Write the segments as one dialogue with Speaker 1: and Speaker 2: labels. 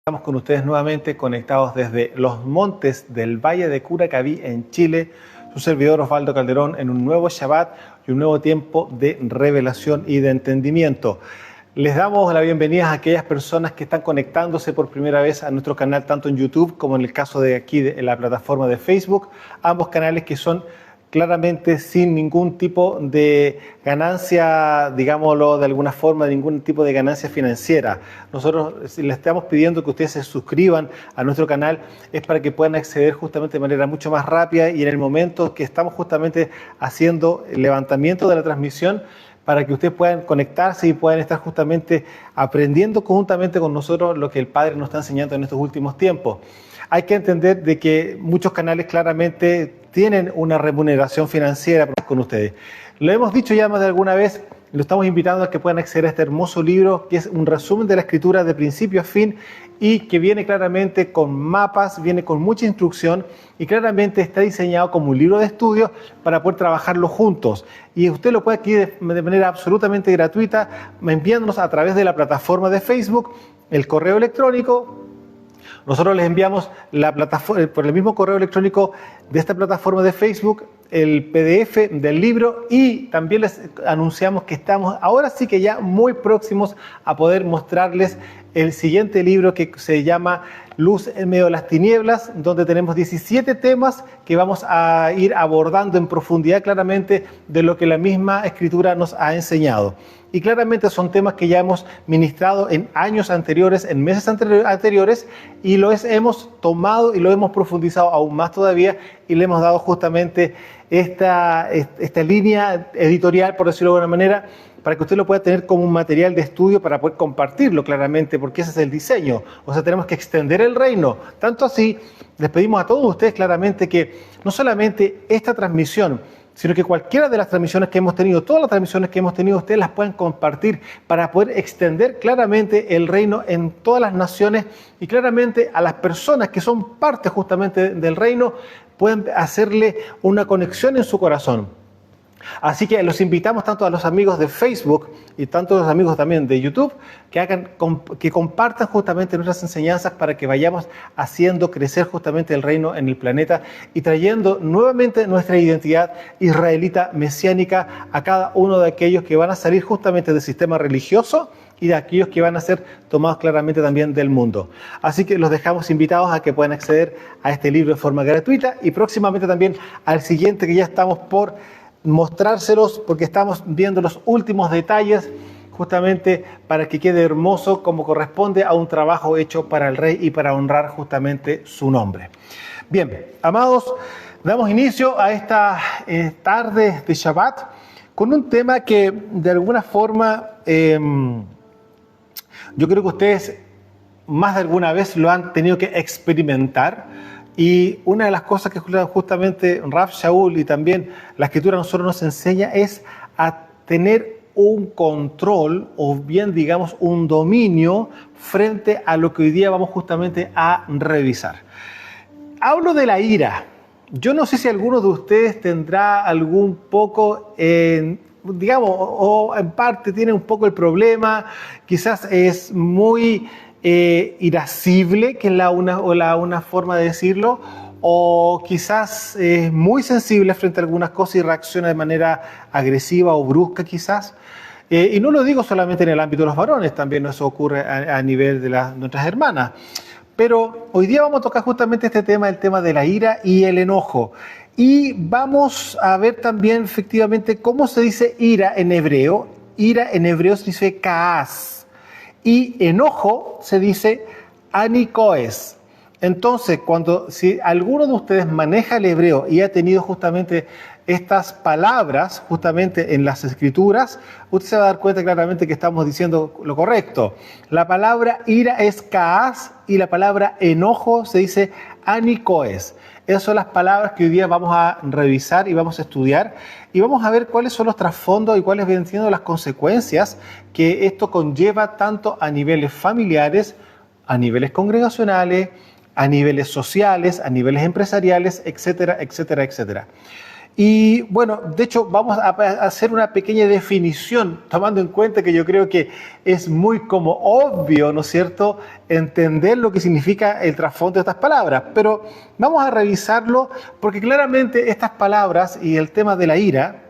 Speaker 1: Estamos con ustedes nuevamente conectados desde los montes del Valle de Curacaví en Chile. Su servidor Osvaldo Calderón en un nuevo Shabbat y un nuevo tiempo de revelación y de entendimiento. Les damos la bienvenida a aquellas personas que están conectándose por primera vez a nuestro canal, tanto en YouTube como en el caso de aquí en la plataforma de Facebook. Ambos canales que son claramente sin ningún tipo de ganancia, digámoslo de alguna forma, ningún tipo de ganancia financiera. Nosotros les estamos pidiendo que ustedes se suscriban a nuestro canal, es para que puedan acceder justamente de manera mucho más rápida y en el momento que estamos justamente haciendo el levantamiento de la transmisión, para que ustedes puedan conectarse y puedan estar justamente aprendiendo conjuntamente con nosotros lo que el Padre nos está enseñando en estos últimos tiempos. Hay que entender de que muchos canales claramente tienen una remuneración financiera con ustedes. Lo hemos dicho ya más de alguna vez, lo estamos invitando a que puedan acceder a este hermoso libro, que es un resumen de la Escritura de principio a fin y que viene claramente con mapas, viene con mucha instrucción y claramente está diseñado como un libro de estudio para poder trabajarlo juntos. Y usted lo puede adquirir de manera absolutamente gratuita, enviándonos a través de la plataforma de Facebook, el correo electrónico. Nosotros les enviamos la plataforma, por el mismo correo electrónico de esta plataforma de Facebook, el PDF del libro, y también les anunciamos que estamos ahora sí que ya muy próximos a poder mostrarles el siguiente libro, que se llama Luz en medio de las tinieblas, donde tenemos 17 temas que vamos a ir abordando en profundidad claramente de lo que la misma Escritura nos ha enseñado. Y claramente son temas que ya hemos ministrado en años anteriores, en meses anteriores, y hemos tomado y lo hemos profundizado aún más todavía, y le hemos dado justamente esta línea editorial, por decirlo de alguna manera, para que usted lo pueda tener como un material de estudio para poder compartirlo claramente, porque ese es el diseño. O sea, tenemos que extender el reino. Tanto así, les pedimos a todos ustedes claramente que no solamente esta transmisión, sino que cualquiera de las transmisiones que hemos tenido, todas las transmisiones que hemos tenido, ustedes las pueden compartir para poder extender claramente el reino en todas las naciones y claramente a las personas que son parte justamente del reino, pueden hacerle una conexión en su corazón. Así que los invitamos tanto a los amigos de Facebook y tanto a los amigos también de YouTube que compartan justamente nuestras enseñanzas para que vayamos haciendo crecer justamente el reino en el planeta y trayendo nuevamente nuestra identidad israelita mesiánica a cada uno de aquellos que van a salir justamente del sistema religioso y de aquellos que van a ser tomados claramente también del mundo. Así que los dejamos invitados a que puedan acceder a este libro de forma gratuita y próximamente también al siguiente que ya estamos por mostrárselos, porque estamos viendo los últimos detalles justamente para que quede hermoso como corresponde a un trabajo hecho para el rey y para honrar justamente su nombre. Bien, amados, damos inicio a esta tarde de Shabbat con un tema que de alguna forma yo creo que ustedes más de alguna vez lo han tenido que experimentar. Y una de las cosas que justamente Rav Shaul y también la Escritura a nosotros nos enseña es a tener un control o bien digamos un dominio frente a lo que hoy día vamos justamente a revisar. Hablo de la ira. Yo no sé si alguno de ustedes tendrá algún poco, digamos, o en parte tiene un poco el problema, quizás es muy irascible, que es una forma de decirlo, o quizás es muy sensible frente a algunas cosas y reacciona de manera agresiva o brusca quizás. Y no lo digo solamente en el ámbito de los varones, también eso ocurre a nivel de nuestras hermanas. Pero hoy día vamos a tocar justamente este tema, el tema de la ira y el enojo. Y vamos a ver también efectivamente cómo se dice ira en hebreo. Ira en hebreo se dice kaas. Y enojo se dice anikoes. Entonces, si alguno de ustedes maneja el hebreo y ha tenido justamente estas palabras justamente en las escrituras, usted se va a dar cuenta claramente que estamos diciendo lo correcto. La palabra ira es kaas y la palabra enojo se dice anikoes. Esas son las palabras que hoy día vamos a revisar y vamos a estudiar y vamos a ver cuáles son los trasfondos y cuáles vienen siendo las consecuencias que esto conlleva tanto a niveles familiares, a niveles congregacionales, a niveles sociales, a niveles empresariales, etcétera, etcétera, etcétera. Y bueno, de hecho vamos a hacer una pequeña definición, tomando en cuenta que yo creo que es muy como obvio, ¿no es cierto?, entender lo que significa el trasfondo de estas palabras. Pero vamos a revisarlo porque claramente estas palabras y el tema de la ira,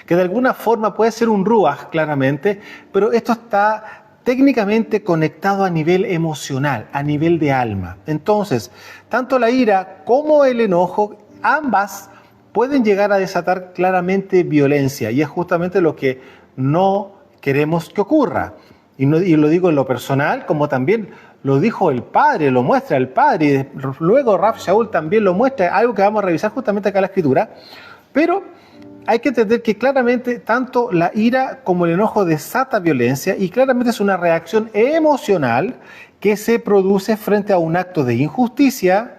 Speaker 1: que de alguna forma puede ser un ruaj, claramente, pero esto está técnicamente conectado a nivel emocional, a nivel de alma. Entonces, tanto la ira como el enojo, ambas pueden llegar a desatar claramente violencia, y es justamente lo que no queremos que ocurra. Y lo digo en lo personal, como también lo dijo el Padre, lo muestra el Padre, y luego Rav Shaul también lo muestra, algo que vamos a revisar justamente acá en la Escritura. Pero hay que entender que claramente tanto la ira como el enojo desata violencia, y claramente es una reacción emocional que se produce frente a un acto de injusticia,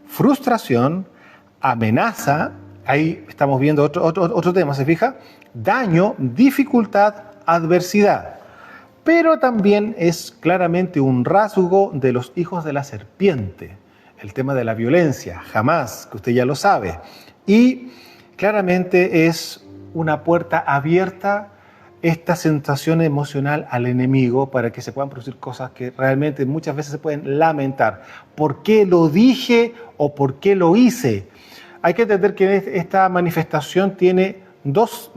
Speaker 1: frustración, amenaza. Ahí estamos viendo otro tema, ¿se fija? Daño, dificultad, adversidad. Pero también es claramente un rasgo de los hijos de la serpiente. El tema de la violencia, jamás, que usted ya lo sabe. Y claramente es una puerta abierta esta sensación emocional al enemigo para que se puedan producir cosas que realmente muchas veces se pueden lamentar. ¿Por qué lo dije o por qué lo hice? Hay que entender que esta manifestación tiene dos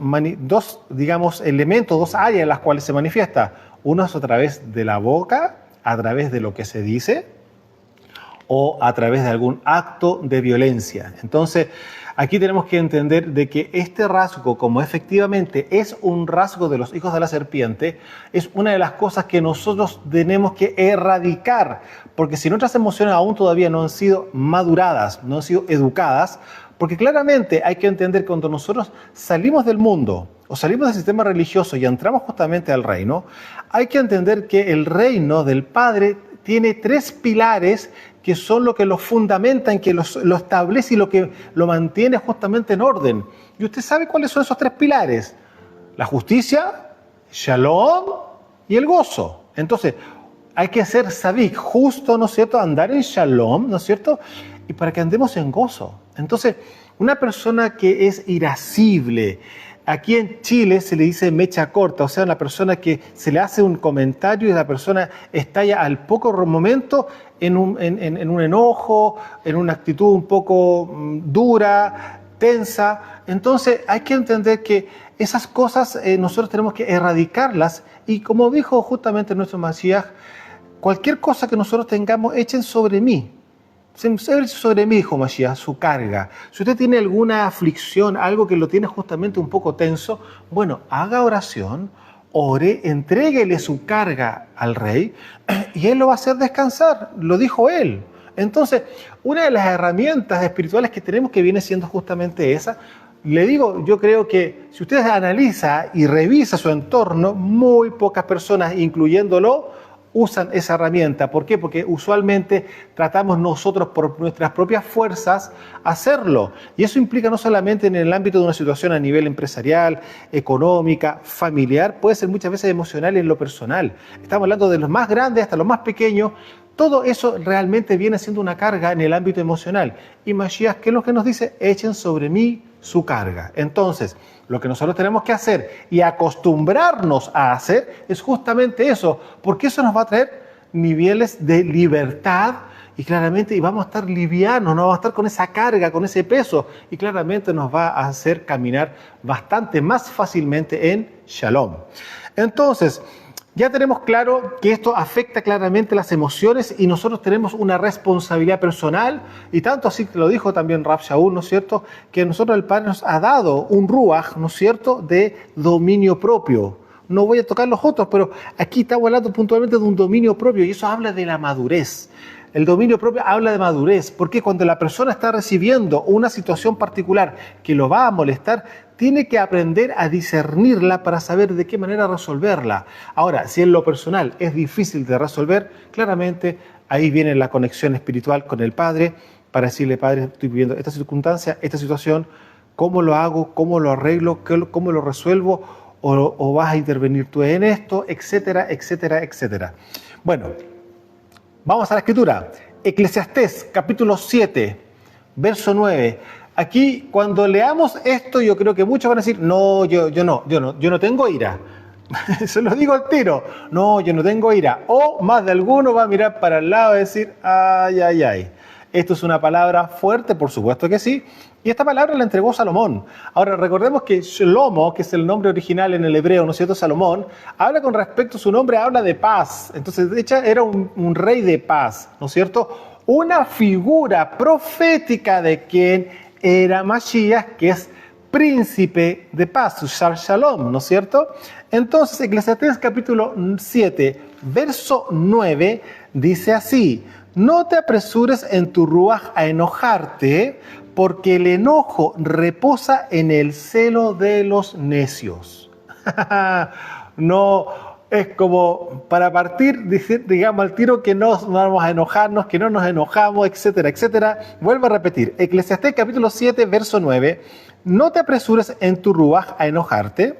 Speaker 1: digamos, elementos, dos áreas en las cuales se manifiesta. Uno es a través de la boca, a través de lo que se dice, o a través de algún acto de violencia. Entonces, aquí tenemos que entender de que este rasgo, como efectivamente es un rasgo de los hijos de la serpiente, es una de las cosas que nosotros tenemos que erradicar, porque si nuestras emociones aún todavía no han sido maduradas, no han sido educadas, porque claramente hay que entender que cuando nosotros salimos del mundo o salimos del sistema religioso y entramos justamente al reino, hay que entender que el reino del Padre tiene tres pilares que son lo que lo fundamentan, que lo establece y lo que lo mantiene justamente en orden. ¿Y usted sabe cuáles son esos tres pilares? La justicia, shalom y el gozo. Entonces, hay que ser sadik, justo, ¿no es cierto? Andar en shalom, ¿no es cierto? Y para que andemos en gozo. Entonces, una persona que es irascible, aquí en Chile se le dice mecha corta, o sea, una persona que se le hace un comentario y la persona estalla al poco momento en un enojo, en una actitud un poco dura, tensa. Entonces hay que entender que esas cosas nosotros tenemos que erradicarlas, y como dijo justamente nuestro Mashiach, cualquier cosa que nosotros tengamos, echen sobre mí. Sobre mí, dijo Mashiach, su carga. Si usted tiene alguna aflicción, algo que lo tiene justamente un poco tenso, bueno, haga oración, ore, entréguele su carga al rey y él lo va a hacer descansar, lo dijo él. Entonces, una de las herramientas espirituales que tenemos, que viene siendo justamente esa, le digo, yo creo que si usted analiza y revisa su entorno, muy pocas personas, incluyéndolo, usan esa herramienta. ¿Por qué? Porque usualmente tratamos nosotros por nuestras propias fuerzas hacerlo. Y eso implica no solamente en el ámbito de una situación a nivel empresarial, económica, familiar, puede ser muchas veces emocional y en lo personal. Estamos hablando de los más grandes hasta los más pequeños. Todo eso realmente viene siendo una carga en el ámbito emocional. Y Mashiach, ¿qué es lo que nos dice? Echen sobre mí su carga. Entonces, lo que nosotros tenemos que hacer y acostumbrarnos a hacer es justamente eso, porque eso nos va a traer niveles de libertad y claramente vamos a estar livianos, no vamos a estar con esa carga, con ese peso, y claramente nos va a hacer caminar bastante más fácilmente en Shalom. Entonces, ya tenemos claro que esto afecta claramente las emociones y nosotros tenemos una responsabilidad personal, y tanto así que lo dijo también Rav Shaul, ¿no es cierto?, que nosotros el Padre nos ha dado un ruaj, ¿no es cierto?, de dominio propio. No voy a tocar los otros, pero aquí estamos hablando puntualmente de un dominio propio, y eso habla de la madurez. El dominio propio habla de madurez, porque cuando la persona está recibiendo una situación particular que lo va a molestar, tiene que aprender a discernirla para saber de qué manera resolverla. Ahora, si en lo personal es difícil de resolver, claramente ahí viene la conexión espiritual con el Padre para decirle: Padre, estoy viviendo esta circunstancia, esta situación, ¿cómo lo hago? ¿Cómo lo arreglo? ¿Cómo lo resuelvo? ¿O vas a intervenir tú en esto? Etcétera, etcétera, etcétera. Bueno, vamos a la Escritura. Eclesiastés, capítulo 7, verso 9. Aquí, cuando leamos esto, yo creo que muchos van a decir, no, yo no tengo ira. Se lo digo al tiro, no, yo no tengo ira. O más de alguno va a mirar para el lado y decir, ay, ay, ay. Esto es una palabra fuerte, por supuesto que sí. Y esta palabra la entregó Salomón. Ahora, recordemos que Shlomo, que es el nombre original en el hebreo, ¿no es cierto? Salomón, habla con respecto a su nombre, habla de paz. Entonces, de hecho, era un rey de paz, ¿no es cierto? Una figura profética de quien era Mashiach, que es príncipe de paz, Shalom, ¿no es cierto? Entonces, Eclesiastés capítulo 7, verso 9, dice así: no te apresures en tu ruaj a enojarte, porque el enojo reposa en el celo de los necios. No, es como para partir, digamos, al tiro que no vamos a enojarnos, que no nos enojamos, etcétera, etcétera. Vuelvo a repetir, Eclesiastés capítulo 7, verso 9, no te apresures en tu ruaj a enojarte,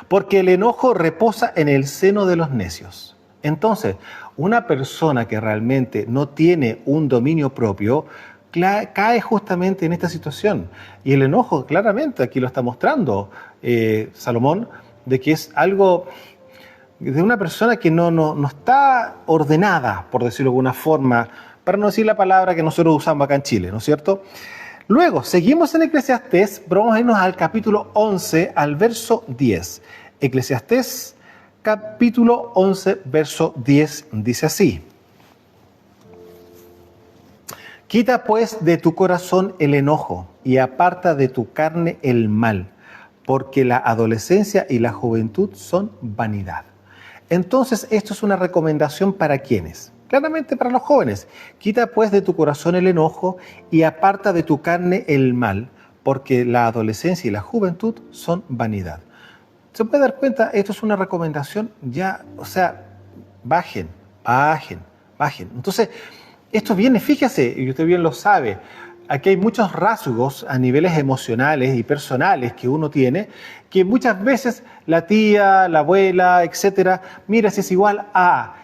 Speaker 1: porque el enojo reposa en el seno de los necios. Entonces, una persona que realmente no tiene un dominio propio, cae justamente en esta situación. Y el enojo, claramente, aquí lo está mostrando Salomón, de que es algo de una persona que no está ordenada, por decirlo de alguna forma, para no decir la palabra que nosotros usamos acá en Chile, ¿no es cierto? Luego, seguimos en Eclesiastés, pero vamos a irnos al capítulo 11, al verso 10. Eclesiastés, capítulo 11, verso 10, dice así: quita pues de tu corazón el enojo y aparta de tu carne el mal, porque la adolescencia y la juventud son vanidad. Entonces, esto es una recomendación para ¿quiénes? Claramente para los jóvenes. Quita pues de tu corazón el enojo y aparta de tu carne el mal, porque la adolescencia y la juventud son vanidad. Se puede dar cuenta, esto es una recomendación ya, o sea, bajen. Entonces, esto viene, fíjese, y usted bien lo sabe, aquí hay muchos rasgos a niveles emocionales y personales que uno tiene, que muchas veces la tía, la abuela, etcétera, mira si es igual a,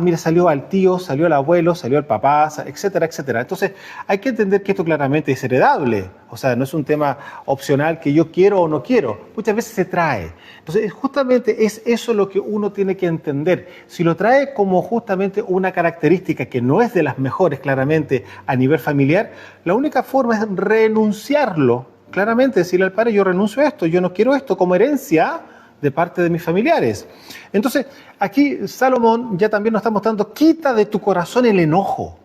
Speaker 1: mira, salió al tío, salió al abuelo, salió al papá, etcétera, etcétera. Entonces, hay que entender que esto claramente es heredable. O sea, no es un tema opcional que yo quiero o no quiero. Muchas veces se trae. Entonces, justamente es eso lo que uno tiene que entender. Si lo trae como justamente una característica que no es de las mejores, claramente, a nivel familiar, la única forma es renunciarlo. Claramente, decirle al padre, yo renuncio a esto, yo no quiero esto como herencia de parte de mis familiares. Entonces, aquí Salomón ya también nos está mostrando, quita de tu corazón el enojo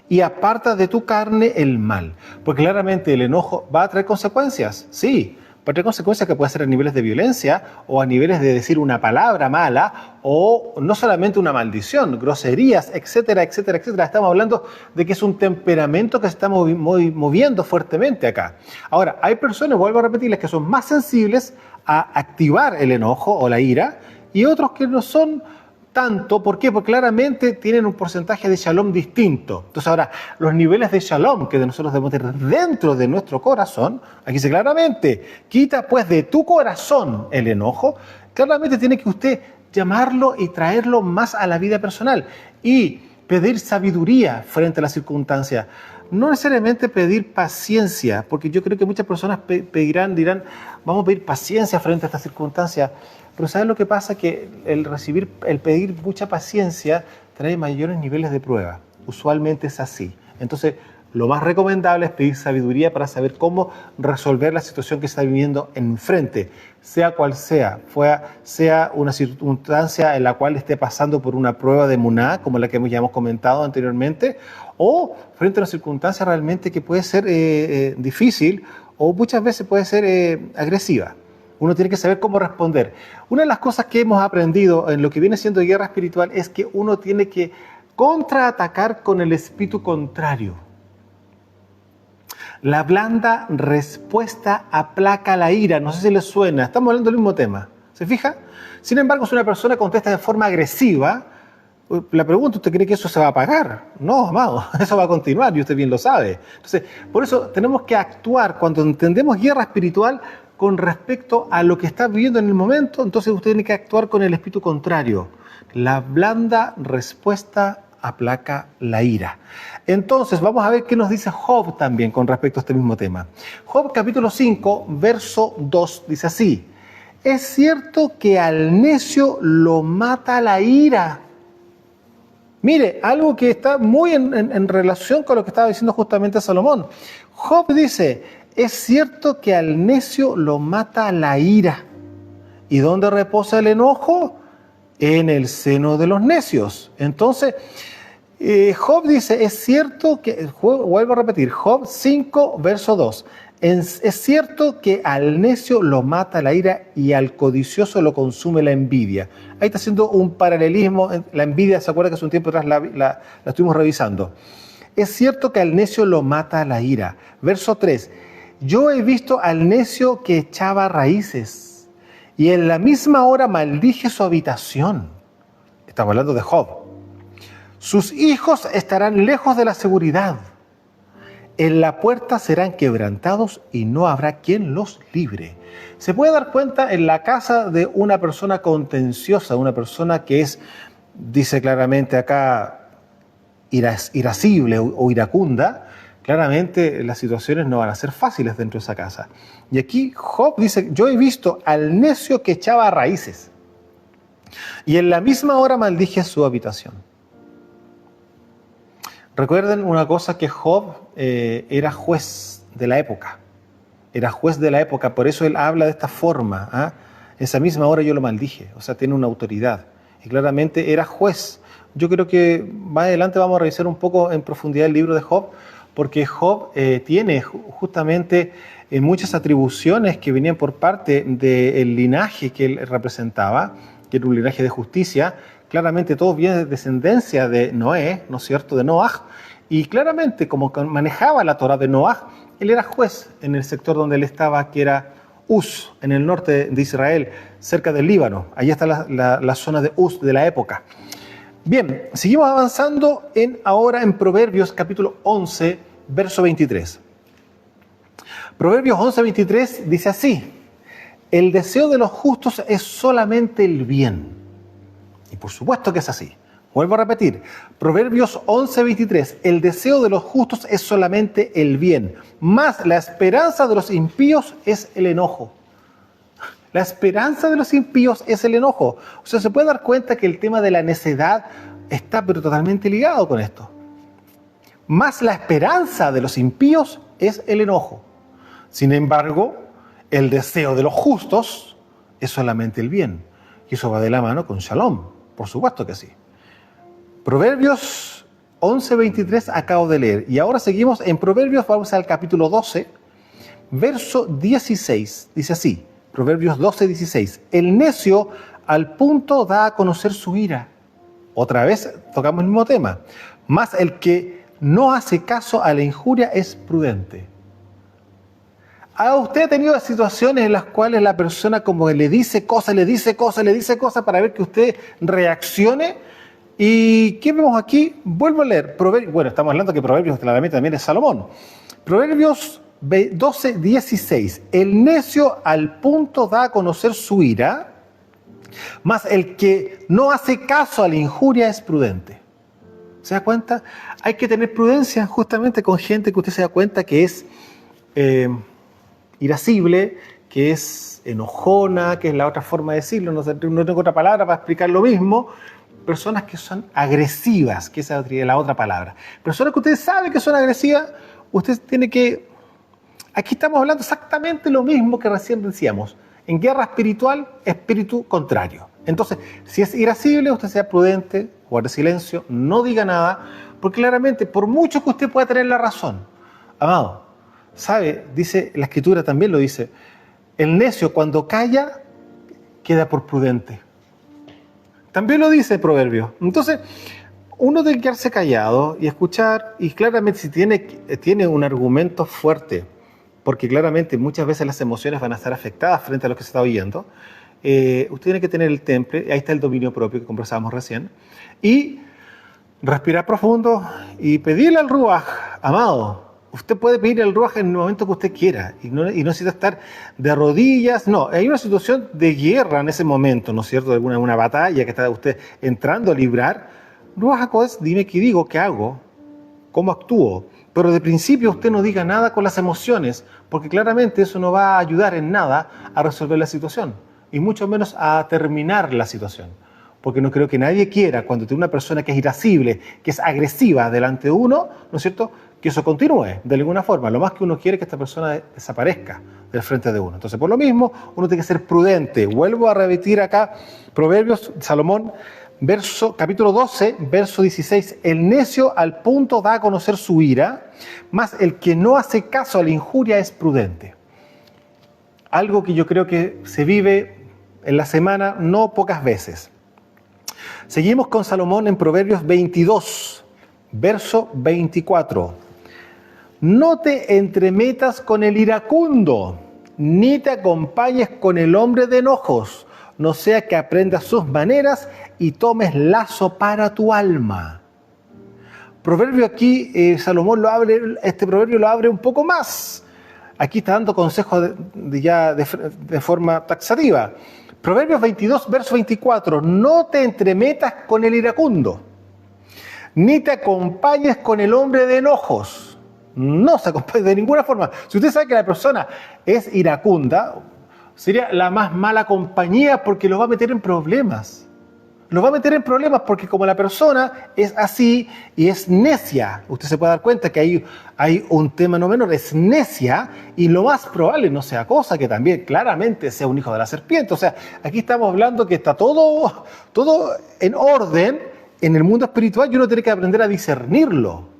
Speaker 1: y aparta de tu carne el mal. Porque claramente el enojo va a traer consecuencias, sí, va a traer consecuencias que pueden ser a niveles de violencia o a niveles de decir una palabra mala o no solamente una maldición, groserías, etcétera, etcétera, etcétera. Estamos hablando de que es un temperamento que se está moviendo fuertemente acá. Ahora, hay personas, vuelvo a repetirles, que son más sensibles a activar el enojo o la ira, y otros que no son tanto. ¿Por qué? Porque claramente tienen un porcentaje de shalom distinto. Entonces ahora, los niveles de shalom que nosotros debemos tener dentro de nuestro corazón, aquí dice claramente, quita pues de tu corazón el enojo, claramente tiene que usted llamarlo y traerlo más a la vida personal y pedir sabiduría frente a las circunstancias. No necesariamente pedir paciencia, porque yo creo que muchas personas dirán, vamos a pedir paciencia frente a estas circunstancias, pero ¿sabes lo que pasa? Que el pedir mucha paciencia trae mayores niveles de prueba. Usualmente es así. Entonces, lo más recomendable es pedir sabiduría para saber cómo resolver la situación que está viviendo enfrente, sea cual sea, sea una circunstancia en la cual esté pasando por una prueba de emuná, como la que ya hemos comentado anteriormente, o frente a una circunstancia realmente que puede ser difícil o muchas veces puede ser agresiva. Uno tiene que saber cómo responder. Una de las cosas que hemos aprendido en lo que viene siendo guerra espiritual es que uno tiene que contraatacar con el espíritu contrario. La blanda respuesta aplaca la ira. No sé si les suena. Estamos hablando del mismo tema. ¿Se fija? Sin embargo, si una persona contesta de forma agresiva, la pregunta, ¿usted cree que eso se va a apagar? No, amado, eso va a continuar y usted bien lo sabe. Entonces, por eso tenemos que actuar cuando entendemos guerra espiritual con respecto a lo que está viviendo en el momento. Entonces usted tiene que actuar con el espíritu contrario. La blanda respuesta aplaca la ira. Entonces, vamos a ver qué nos dice Job también con respecto a este mismo tema. Job capítulo 5, verso 2, dice así: es cierto que al necio lo mata la ira. Mire, algo que está muy en relación con lo que estaba diciendo justamente Salomón. Job dice, es cierto que al necio lo mata la ira. ¿Y dónde reposa el enojo? En el seno de los necios. Entonces, Job dice, es cierto que, vuelvo a repetir, Job 5, verso 2. Es cierto que al necio lo mata la ira y al codicioso lo consume la envidia. Ahí está haciendo un paralelismo. La envidia, ¿se acuerda que hace un tiempo atrás la estuvimos revisando? Es cierto que al necio lo mata la ira. Verso 3. Yo he visto al necio que echaba raíces y en la misma hora maldije su habitación. Estamos hablando de Job. Sus hijos estarán lejos de la seguridad. En la puerta serán quebrantados y no habrá quien los libre. Se puede dar cuenta en la casa de una persona contenciosa, una persona que es, dice claramente acá, irascible o iracunda, claramente las situaciones no van a ser fáciles dentro de esa casa. Y aquí Job dice, yo he visto al necio que echaba raíces y en la misma hora maldije su habitación. Recuerden una cosa, que Job era juez de la época. Era juez de la época, por eso él habla de esta forma. ¿Ah? Esa misma hora yo lo maldije, o sea, tiene una autoridad. Y claramente era juez. Yo creo que más adelante vamos a revisar un poco en profundidad el libro de Job, porque Job tiene justamente muchas atribuciones que venían por parte del linaje que él representaba, que era un linaje de justicia. Claramente todo viene de descendencia de Noé, ¿no es cierto?, de Noaj, y claramente como manejaba la Torá de Noaj, él era juez en el sector donde él estaba, que era Uz, en el norte de Israel, cerca del Líbano. Allí está la zona de Uz de la época. Bien, seguimos avanzando ahora en Proverbios capítulo 11, verso 23. Proverbios 11, 23 dice así: el deseo de los justos es solamente el bien. Y por supuesto que es así. Vuelvo a repetir, Proverbios 11, 23, el deseo de los justos es solamente el bien, mas la esperanza de los impíos es el enojo. La esperanza de los impíos es el enojo. O sea, se puede dar cuenta que el tema de la necedad está pero totalmente ligado con esto. Mas la esperanza de los impíos es el enojo. Sin embargo, el deseo de los justos es solamente el bien. Y eso va de la mano con Shalom. Por supuesto que sí. Proverbios 11:23 acabo de leer. Y ahora seguimos en Proverbios, vamos al capítulo 12, verso 16. Dice así, Proverbios 12:16. El necio al punto da a conocer su ira. Otra vez tocamos el mismo tema. Mas el que no hace caso a la injuria es prudente. ¿Ha usted tenido situaciones en las cuales la persona como que le dice cosas para ver que usted reaccione? ¿Y qué vemos aquí? Vuelvo a leer. Bueno, estamos hablando que Proverbios claramente también es Salomón. Proverbios 12:16. El necio al punto da a conocer su ira, mas el que no hace caso a la injuria es prudente. ¿Se da cuenta? Hay que tener prudencia justamente con gente que usted se da cuenta que es irascible, que es enojona, que es la otra forma de decirlo, no tengo otra palabra para explicar lo mismo. Personas que son agresivas, que esa es la otra palabra. Personas que usted sabe que son agresivas, usted tiene que... Aquí estamos hablando exactamente lo mismo que recién decíamos. En guerra espiritual, espíritu contrario. Entonces, si es irascible, usted sea prudente, guarde silencio, no diga nada, porque claramente, por mucho que usted pueda tener la razón, amado, ¿sabe? Dice, la Escritura también lo dice, el necio cuando calla, queda por prudente. También lo dice el proverbio. Entonces, uno debe quedarse callado y escuchar, y claramente si tiene un argumento fuerte, porque claramente muchas veces las emociones van a estar afectadas frente a lo que se está oyendo, usted tiene que tener el temple, ahí está el dominio propio que conversábamos recién, y respirar profundo y pedirle al Ruaj, amado. Usted puede pedir el Ruaj en el momento que usted quiera y no necesita estar de rodillas. No, hay una situación de guerra en ese momento, ¿no es cierto? De una batalla que está usted entrando a librar. Ruach HaKodesh, dime qué digo, qué hago, cómo actúo. Pero de principio usted no diga nada con las emociones, porque claramente eso no va a ayudar en nada a resolver la situación, y mucho menos a terminar la situación. Porque no creo que nadie quiera, cuando tiene una persona que es irascible, que es agresiva delante de uno, ¿no es cierto?, que eso continúe de alguna forma. Lo más que uno quiere es que esta persona desaparezca del frente de uno. Entonces, por lo mismo, uno tiene que ser prudente. Vuelvo a repetir acá, Proverbios, Salomón, capítulo 12, verso 16. El necio al punto da a conocer su ira, mas el que no hace caso a la injuria es prudente. Algo que yo creo que se vive en la semana no pocas veces. Seguimos con Salomón en Proverbios 22, verso 24. No te entremetas con el iracundo, ni te acompañes con el hombre de enojos, no sea que aprendas sus maneras y tomes lazo para tu alma. Proverbio aquí, Salomón este proverbio lo abre un poco más. Aquí está dando consejos de forma taxativa. Proverbios 22, verso 24. No te entremetas con el iracundo, ni te acompañes con el hombre de enojos. No se acompaña de ninguna forma. Si usted sabe que la persona es iracunda, sería la más mala compañía porque lo va a meter en problemas. Lo va a meter en problemas porque como la persona es así y es necia, usted se puede dar cuenta que hay un tema no menor, es necia, y lo más probable no sea cosa que también claramente sea un hijo de la serpiente. O sea, aquí estamos hablando que está todo en orden en el mundo espiritual y uno tiene que aprender a discernirlo.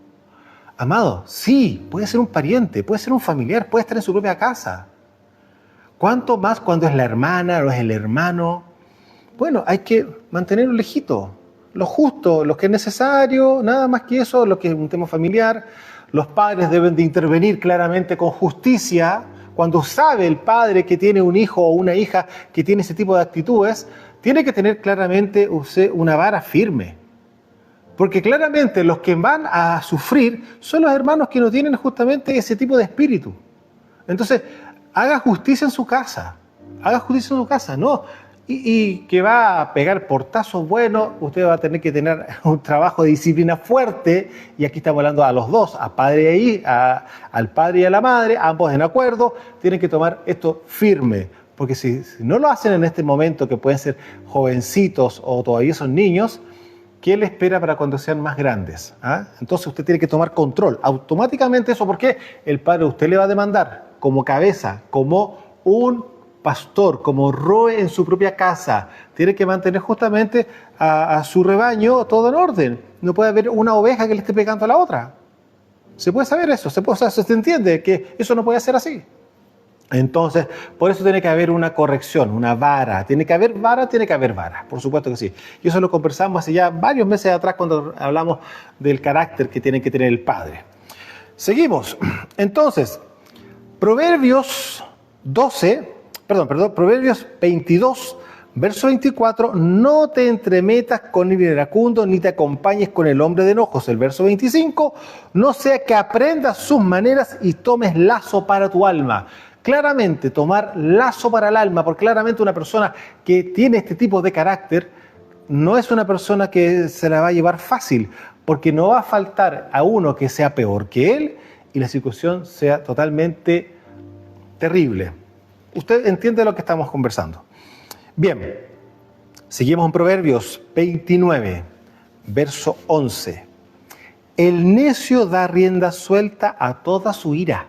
Speaker 1: Amado, sí, puede ser un pariente, puede ser un familiar, puede estar en su propia casa. ¿Cuánto más cuando es la hermana o es el hermano? Bueno, hay que mantenerlo lejito, lo justo, lo que es necesario, nada más que eso, lo que es un tema familiar. Los padres deben de intervenir claramente con justicia. Cuando sabe el padre que tiene un hijo o una hija que tiene ese tipo de actitudes, tiene que tener claramente una vara firme. Porque claramente los que van a sufrir son los hermanos que no tienen justamente ese tipo de espíritu. Entonces, haga justicia en su casa. Haga justicia en su casa, ¿no? Y que va a pegar portazos buenos, usted va a tener que tener un trabajo de disciplina fuerte, y aquí estamos hablando a los dos, al padre y a la madre, ambos en acuerdo, tienen que tomar esto firme. Porque si no lo hacen en este momento, que pueden ser jovencitos o todavía son niños, ¿qué le espera para cuando sean más grandes? Entonces usted tiene que tomar control. Automáticamente eso, porque el padre a usted le va a demandar como cabeza, como un pastor, como roe en su propia casa. Tiene que mantener justamente a su rebaño todo en orden. No puede haber una oveja que le esté pegando a la otra. Se puede saber eso, se entiende que eso no puede ser así. Entonces, por eso tiene que haber una corrección, una vara. Tiene que haber vara, por supuesto que sí. Y eso lo conversamos hace ya varios meses atrás cuando hablamos del carácter que tiene que tener el padre. Seguimos. Entonces, Proverbios 22, verso 24, no te entremetas con el iracundo ni te acompañes con el hombre de enojos. El verso 25, no sea que aprendas sus maneras y tomes lazo para tu alma. Claramente, tomar lazo para el alma, porque claramente una persona que tiene este tipo de carácter no es una persona que se la va a llevar fácil, porque no va a faltar a uno que sea peor que él y la situación sea totalmente terrible. Usted entiende lo que estamos conversando. Bien, seguimos en Proverbios 29, verso 11. El necio da rienda suelta a toda su ira,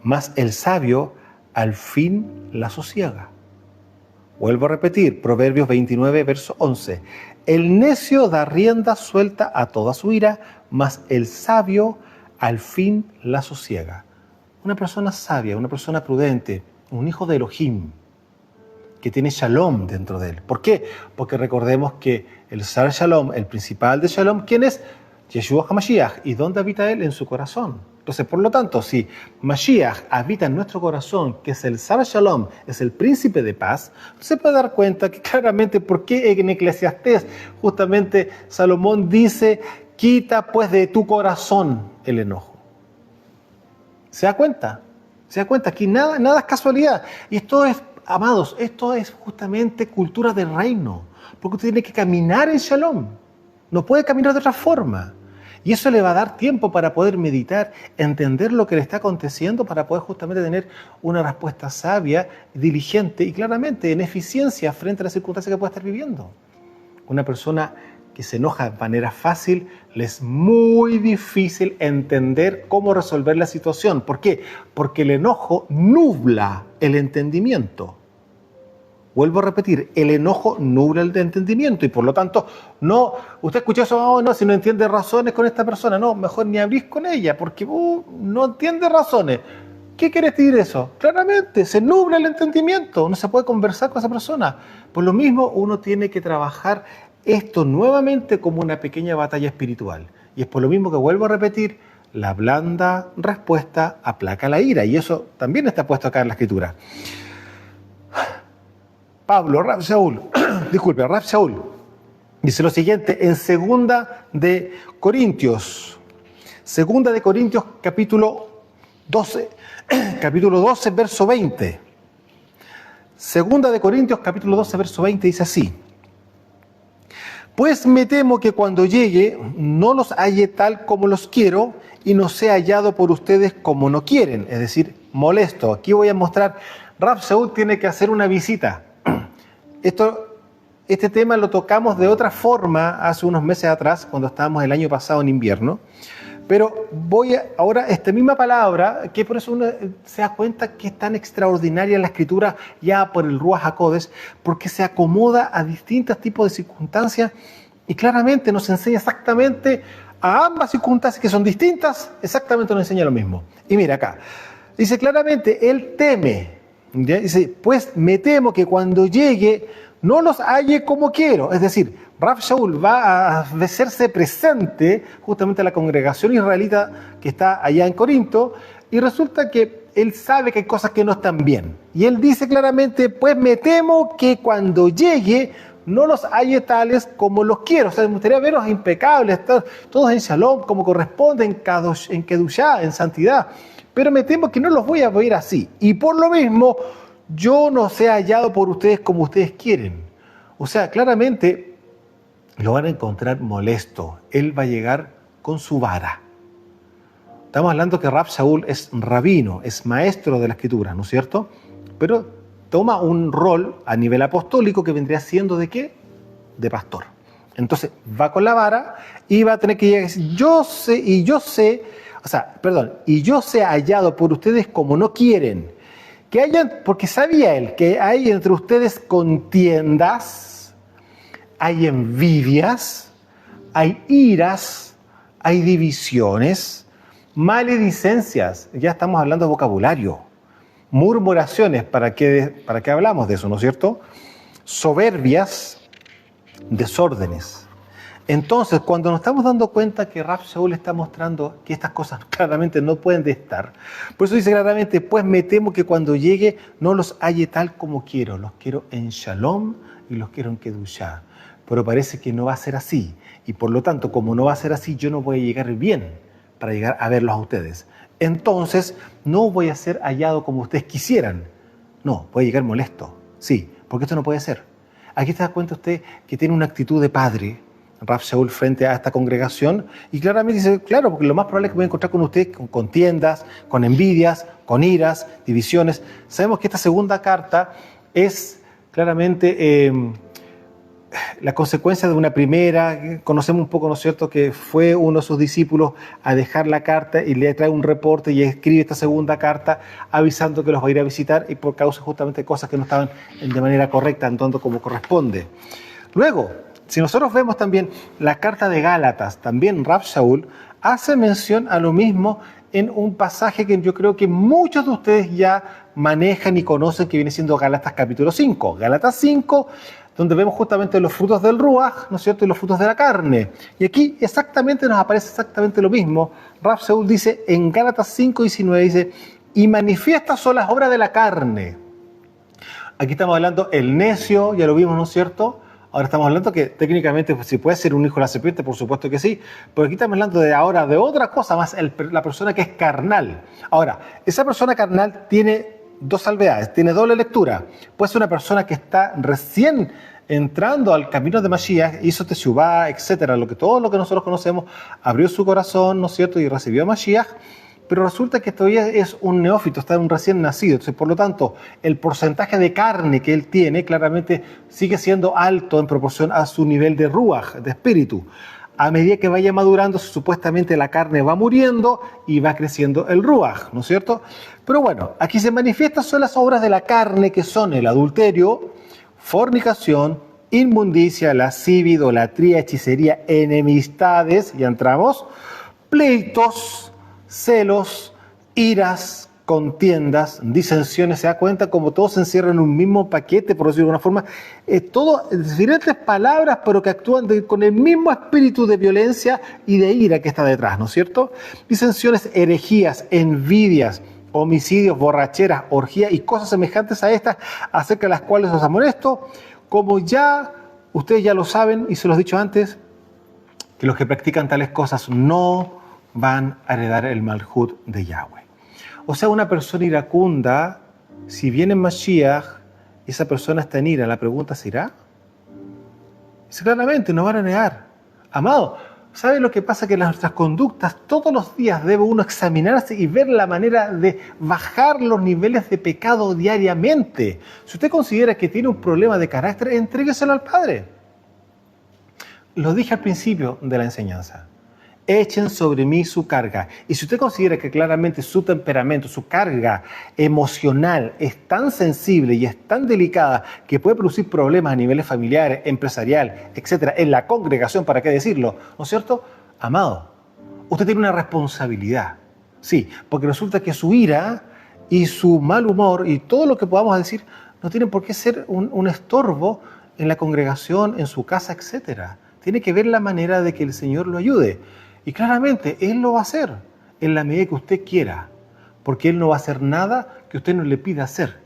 Speaker 1: mas el sabio al fin la sosiega. Vuelvo a repetir, Proverbios 29, verso 11. El necio da rienda suelta a toda su ira, mas el sabio al fin la sosiega. Una persona sabia, una persona prudente, un hijo de Elohim, que tiene shalom dentro de él. ¿Por qué? Porque recordemos que el Sar Shalom, el principal de shalom, ¿quién es? Yeshua HaMashiach. ¿Y dónde habita él? En su corazón. Entonces, por lo tanto, si Mashiach habita en nuestro corazón, que es el Sar Shalom, es el príncipe de paz, se puede dar cuenta que claramente por qué en Eclesiastés justamente Salomón dice, quita pues de tu corazón el enojo. ¿Se da cuenta? ¿Se da cuenta? Aquí nada es casualidad. Y esto es, amados, esto es justamente cultura del reino. Porque usted tiene que caminar en Shalom. No puede caminar de otra forma. Y eso le va a dar tiempo para poder meditar, entender lo que le está aconteciendo, para poder justamente tener una respuesta sabia, diligente y claramente en eficiencia frente a las circunstancias que puede estar viviendo. Una persona que se enoja de manera fácil, le es muy difícil entender cómo resolver la situación. ¿Por qué? Porque el enojo nubla el entendimiento. Vuelvo a repetir, el enojo nubla el entendimiento y por lo tanto, no, usted escuchó eso, oh, no, si no entiende razones con esta persona, no, mejor ni hablís con ella porque no entiende razones. ¿Qué quiere decir eso? Claramente, se nubla el entendimiento, no se puede conversar con esa persona. Por lo mismo, uno tiene que trabajar esto nuevamente como una pequeña batalla espiritual. Y es por lo mismo que vuelvo a repetir, la blanda respuesta aplaca la ira y eso también está puesto acá en la Escritura. Rab Shaul dice lo siguiente en Segunda de Corintios capítulo 12, verso 20. Segunda de Corintios capítulo 12, verso 20 dice así: pues me temo que cuando llegue no los halle tal como los quiero y no sea hallado por ustedes como no quieren, es decir, molesto. Aquí voy a mostrar, Rab Shaul tiene que hacer una visita. Este tema lo tocamos de otra forma hace unos meses atrás, cuando estábamos el año pasado en invierno, pero ahora esta misma palabra, que por eso uno se da cuenta que es tan extraordinaria la Escritura ya por el Ruach HaKodesh, porque se acomoda a distintos tipos de circunstancias y claramente nos enseña exactamente a ambas circunstancias que son distintas, exactamente nos enseña lo mismo. Y mira acá, dice claramente, él teme. ¿Ya? Dice, pues me temo que cuando llegue no los halle como quiero. Es decir, Rab Shaul va a hacerse presente justamente a la congregación israelita que está allá en Corinto y resulta que él sabe que hay cosas que no están bien. Y él dice claramente, pues me temo que cuando llegue no los halle tales como los quiero. O sea, me gustaría verlos impecables, todos en shalom, como corresponde, en kedushá, en santidad. Pero me temo que no los voy a ver así. Y por lo mismo, yo no sea hallado por ustedes como ustedes quieren. O sea, claramente lo van a encontrar molesto. Él va a llegar con su vara. Estamos hablando que Rab Shaul es rabino, es maestro de la Escritura, ¿no es cierto? Pero toma un rol a nivel apostólico que vendría siendo ¿de qué? De pastor. Entonces va con la vara y va a tener que llegar y decir, y yo sea hallado por ustedes como no quieren. Porque sabía él que hay entre ustedes contiendas, hay envidias, hay iras, hay divisiones, maledicencias, ya estamos hablando de vocabulario, murmuraciones, ¿para qué hablamos de eso, no es cierto? Soberbias, desórdenes. Entonces, cuando nos estamos dando cuenta que Rab Shaul está mostrando que estas cosas claramente no pueden estar, por eso dice claramente, pues me temo que cuando llegue no los halle tal como quiero, los quiero en shalom y los quiero en kedushá, pero parece que no va a ser así, y por lo tanto, como no va a ser así, yo no voy a llegar bien para llegar a verlos a ustedes. Entonces, no voy a ser hallado como ustedes quisieran, no, voy a llegar molesto, sí, porque esto no puede ser. Aquí se da cuenta usted que tiene una actitud de padre, Rab Shaul, frente a esta congregación, y claramente dice, claro, porque lo más probable es que voy a encontrar con ustedes con contiendas, con envidias, con iras, divisiones. Sabemos que esta segunda carta es claramente la consecuencia de una primera. Conocemos un poco, ¿no es cierto?, que fue uno de sus discípulos a dejar la carta y le trae un reporte y escribe esta segunda carta avisando que los va a ir a visitar y por causa justamente de cosas que no estaban de manera correcta, andando como corresponde. Luego, si nosotros vemos también la carta de Gálatas, también Rab Shaul hace mención a lo mismo en un pasaje que yo creo que muchos de ustedes ya manejan y conocen, que viene siendo Gálatas capítulo 5. Gálatas 5, donde vemos justamente los frutos del Ruach, ¿no es cierto?, y los frutos de la carne. Y aquí exactamente nos aparece exactamente lo mismo. Rab Shaul dice en Gálatas 5:19, dice, y manifiestas son las obras de la carne. Aquí estamos hablando el necio, ya lo vimos, ¿no es cierto? Ahora estamos hablando que técnicamente si puede ser un hijo de la serpiente, por supuesto que sí, pero aquí estamos hablando de otra cosa más, la persona que es carnal. Ahora, esa persona carnal tiene dos salvedades, tiene doble lectura. Puede ser una persona que está recién entrando al camino de Mashiach, hizo Teshuvá, etcétera, todo lo que nosotros conocemos, abrió su corazón, ¿no es cierto?, y recibió a Mashiach, pero resulta que todavía es un neófito, está un recién nacido. Entonces, por lo tanto, el porcentaje de carne que él tiene claramente sigue siendo alto en proporción a su nivel de ruach, de espíritu. A medida que vaya madurando, supuestamente la carne va muriendo y va creciendo el ruach, ¿no es cierto? Pero bueno, aquí se manifiestan son las obras de la carne, que son el adulterio, fornicación, inmundicia, lascivia, idolatría, hechicería, enemistades, ya entramos, pleitos, celos, iras, contiendas, disensiones. Se da cuenta como todo se encierra en un mismo paquete, por decirlo de alguna forma, todo diferentes palabras, pero que actúan con el mismo espíritu de violencia y de ira que está detrás, ¿no es cierto? Disensiones, herejías, envidias, homicidios, borracheras, orgías y cosas semejantes a estas, acerca de las cuales os amonesto, como ya ustedes ya lo saben y se los he dicho antes, que los que practican tales cosas no van a heredar el Malhut de Yahweh. O sea, una persona iracunda, si viene Mashiach y esa persona está en ira, la pregunta ¿se irá? Dice claramente, no van a negar. Amado, ¿sabe lo que pasa? Que nuestras conductas todos los días debe uno examinarse y ver la manera de bajar los niveles de pecado diariamente. Si usted considera que tiene un problema de carácter, entrégueselo al Padre. Lo dije al principio de la enseñanza. Echen sobre mí su carga. Y si usted considera que claramente su temperamento, su carga emocional es tan sensible y es tan delicada que puede producir problemas a niveles familiares, empresarial, etcétera, en la congregación, ¿para qué decirlo? ¿No es cierto? Amado, usted tiene una responsabilidad. Sí, porque resulta que su ira y su mal humor y todo lo que podamos decir no tiene por qué ser un estorbo en la congregación, en su casa, etcétera. Tiene que ver la manera de que el Señor lo ayude. Y claramente, Él lo va a hacer en la medida que usted quiera, porque Él no va a hacer nada que usted no le pida hacer.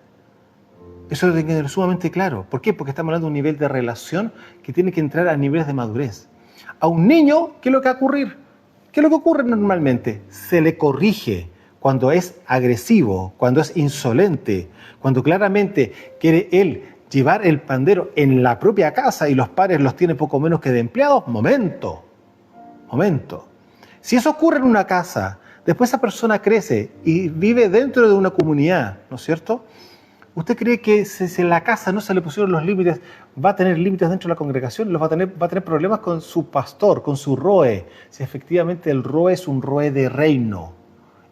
Speaker 1: Eso tiene que ser sumamente claro. ¿Por qué? Porque estamos hablando de un nivel de relación que tiene que entrar a niveles de madurez. A un niño, ¿qué es lo que va a ocurrir? ¿Qué es lo que ocurre normalmente? Se le corrige cuando es agresivo, cuando es insolente, cuando claramente quiere él llevar el pandero en la propia casa y los padres los tienen poco menos que de empleados. Momento. Si eso ocurre en una casa, después esa persona crece y vive dentro de una comunidad, ¿no es cierto? ¿Usted cree que si en la casa no se le pusieron los límites, va a tener límites dentro de la congregación? Va a tener problemas con su pastor, con su roe, si efectivamente el roe es un roe de reino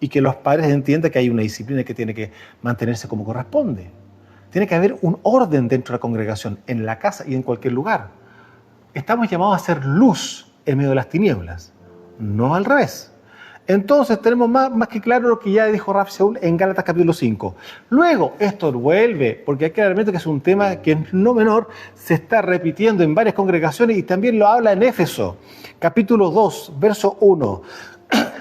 Speaker 1: y que los padres entiendan que hay una disciplina que tiene que mantenerse como corresponde. Tiene que haber un orden dentro de la congregación, en la casa y en cualquier lugar. Estamos llamados a hacer luz en medio de las tinieblas, no al revés. Entonces tenemos más que claro lo que ya dijo Rav Shaul en Gálatas capítulo 5. Luego, esto vuelve, porque hay que claramente que es un tema que no menor, se está repitiendo en varias congregaciones y también lo habla en Éfeso, capítulo 2, verso 1.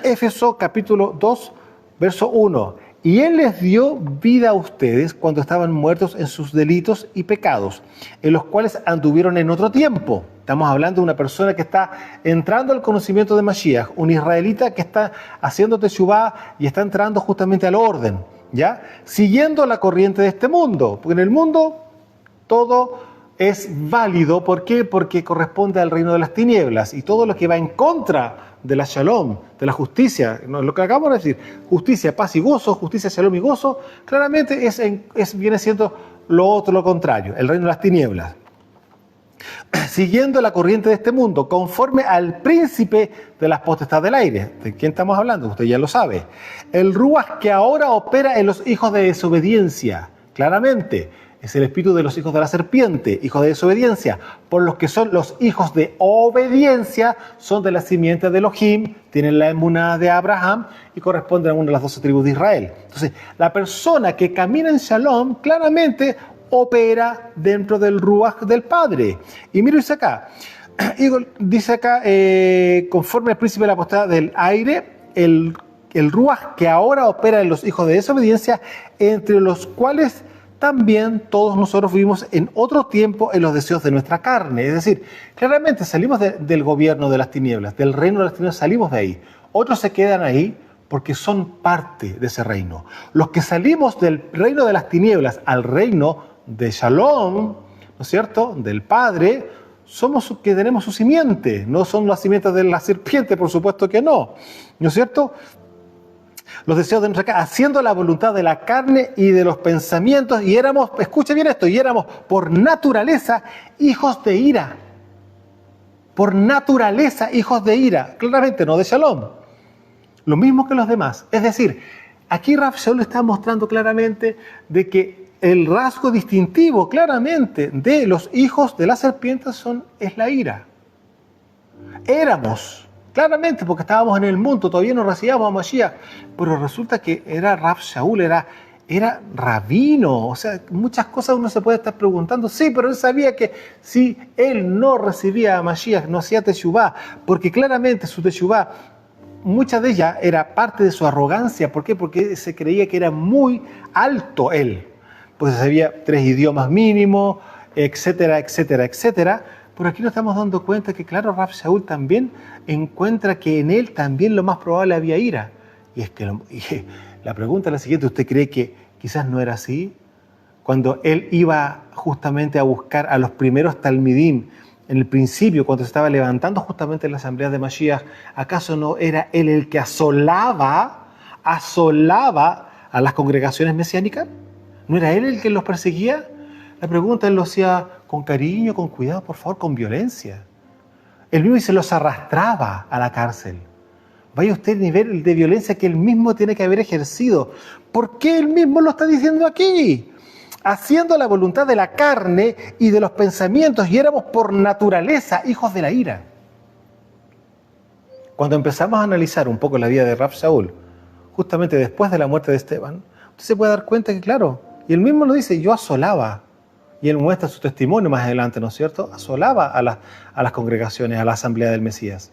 Speaker 1: Éfeso capítulo 2, verso 1. Y Él les dio vida a ustedes cuando estaban muertos en sus delitos y pecados, en los cuales anduvieron en otro tiempo. Estamos hablando de una persona que está entrando al conocimiento de Mashiach, un israelita que está haciendo teshuvá y está entrando justamente al orden, ¿ya? Siguiendo la corriente de este mundo, porque en el mundo todo es válido. ¿Por qué? Porque corresponde al reino de las tinieblas y todo lo que va en contra de la shalom, de la justicia, lo que acabamos de decir, justicia, paz y gozo, justicia, shalom y gozo, claramente viene siendo lo otro, lo contrario, el reino de las tinieblas. Siguiendo la corriente de este mundo, conforme al príncipe de las potestades del aire. ¿De quién estamos hablando? Usted ya lo sabe. El ruach que ahora opera en los hijos de desobediencia, claramente, es el espíritu de los hijos de la serpiente, hijos de desobediencia, por los que son los hijos de obediencia, son de la simiente de Elohim, tienen la emuná de Abraham y corresponden a una de las 12 tribus de Israel. Entonces, la persona que camina en Shalom, claramente opera dentro del ruach del Padre. Y mira, dice acá, conforme al príncipe de la potestad del aire, el ruach que ahora opera en los hijos de desobediencia, entre los cuales también todos nosotros vivimos en otro tiempo en los deseos de nuestra carne. Es decir, claramente salimos del gobierno de las tinieblas, del reino de las tinieblas, salimos de ahí. Otros se quedan ahí porque son parte de ese reino. Los que salimos del reino de las tinieblas al reino de Shalom, ¿no es cierto?, del Padre, somos que tenemos su simiente. No son las simientes de la serpiente, por supuesto que no. ¿No es cierto? Los deseos de nuestra carne, haciendo la voluntad de la carne y de los pensamientos, y éramos, escuche bien esto, y éramos por naturaleza hijos de ira. Por naturaleza hijos de ira, claramente no de Shalom. Lo mismo que los demás. Es decir, aquí Rav Shaul está mostrando claramente de que el rasgo distintivo claramente de los hijos de la serpiente es la ira. Éramos, claramente, porque estábamos en el mundo, todavía no recibíamos a Mashiach, pero resulta que era Rav Shaul, era rabino, o sea, muchas cosas uno se puede estar preguntando, sí, pero él sabía que si él no recibía a Mashiach, no hacía teshuvá, porque claramente su teshuvá, mucha de ella era parte de su arrogancia. ¿Por qué? Porque se creía que era muy alto él, pues sabía 3 idiomas mínimo, etcétera, etcétera, etcétera. Pero aquí nos estamos dando cuenta que, claro, Rav Shaul también encuentra que en él también lo más probable había ira. Y es que la pregunta es la siguiente: ¿usted cree que quizás no era así? Cuando él iba justamente a buscar a los primeros talmidim, en el principio, cuando se estaba levantando justamente en la asamblea de Mashiach, ¿acaso no era él el que asolaba a las congregaciones mesiánicas? ¿No era él el que los perseguía? La pregunta él lo hacía con cariño, con cuidado, por favor, con violencia. Él mismo se los arrastraba a la cárcel. Vaya usted al nivel de violencia que él mismo tiene que haber ejercido. ¿Por qué él mismo lo está diciendo aquí? Haciendo la voluntad de la carne y de los pensamientos, y éramos por naturaleza hijos de la ira. Cuando empezamos a analizar un poco la vida de Rav Shaul, justamente después de la muerte de Esteban, usted se puede dar cuenta que, claro, y él mismo lo dice, yo asolaba, y él muestra su testimonio más adelante, ¿no es cierto? Asolaba a las congregaciones, a la asamblea del Mesías.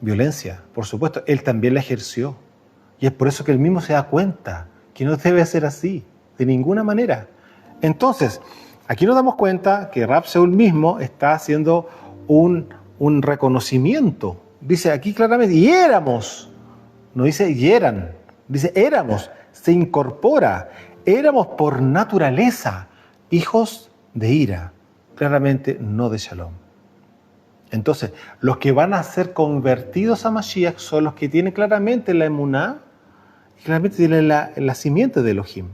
Speaker 1: Violencia, por supuesto, él también la ejerció, y es por eso que él mismo se da cuenta que no debe ser así, de ninguna manera. Entonces, aquí nos damos cuenta que Rav Shaul mismo está haciendo un reconocimiento. Dice aquí claramente, y éramos, no dice y eran, dice éramos, se incorpora, éramos por naturaleza hijos de ira, claramente no de Shalom. Entonces, los que van a ser convertidos a Mashiach son los que tienen claramente la emuná, claramente tienen la simiente de Elohim.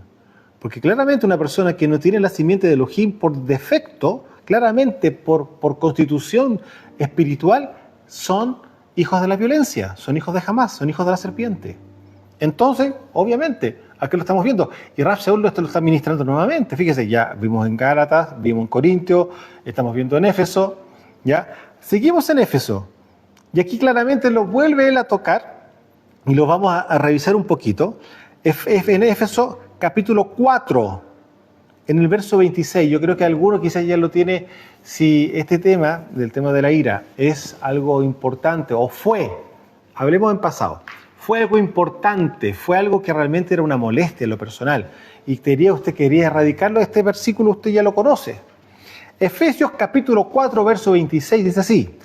Speaker 1: Porque claramente una persona que no tiene la simiente de Elohim por defecto, claramente por constitución espiritual, son hijos de la violencia, son hijos de Hamás, son hijos de la serpiente. Entonces, obviamente, aquí lo estamos viendo. Y Rav Shaul esto lo está ministrando nuevamente. Fíjese, ya vimos en Gálatas, vimos en Corintios, estamos viendo en Éfeso, ¿ya? Seguimos en Éfeso. Y aquí claramente lo vuelve él a tocar y lo vamos a revisar un poquito. En Éfeso capítulo 4, en el verso 26, yo creo que alguno quizás ya lo tiene, si este tema, del tema de la ira, es algo importante, o fue, hablemos en pasado, fue algo importante, fue algo que realmente era una molestia en lo personal, y usted quería erradicarlo, este versículo usted ya lo conoce. Efesios capítulo 4, verso 26, dice así: